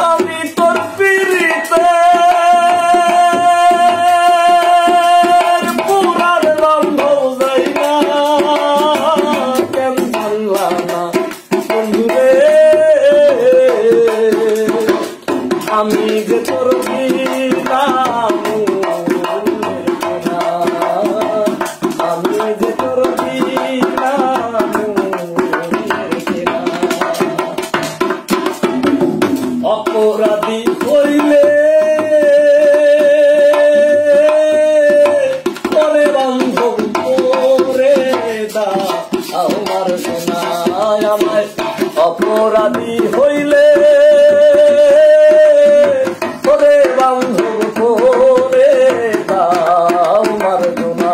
আমি তোর পিরিতে পুরার বান্ধব যাই না কেন জানলা না বন্ধু রে আমি যে তোর দিলাম আমি যে তোর দিলাম অপরাধী হইলে তবে বান্ধব করে দা আমার সোনায় আমায় অপরাধী হইলে তবে বান্ধব করে দা আমার সোনা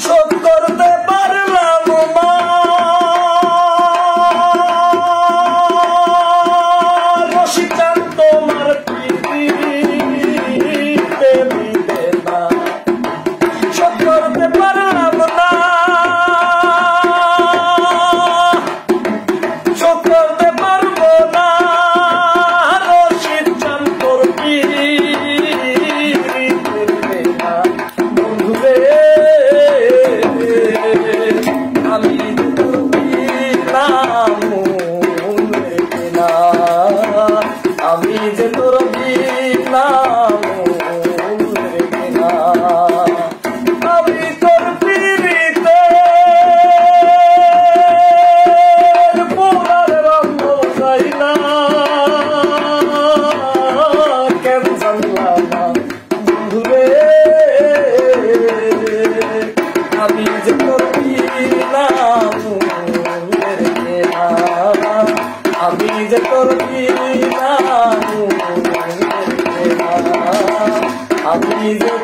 শোধ করতে পারলাম মা তোমার পিড়িতে দিতে না শোধ করতে পারলাম না শোধ করতে পারবো না রশিদ চান তোর পিড়িতে দিতে না বন্ধু রে আমি তোর দিলাম আমি যে তোর দিলাম আমি তোর পিড়িতে পুরার বান্ধব যাই না কেন জানলা না বন্ধু রে আমি যে তোর দিলাম আমি যে তোর দিলাম আমি যে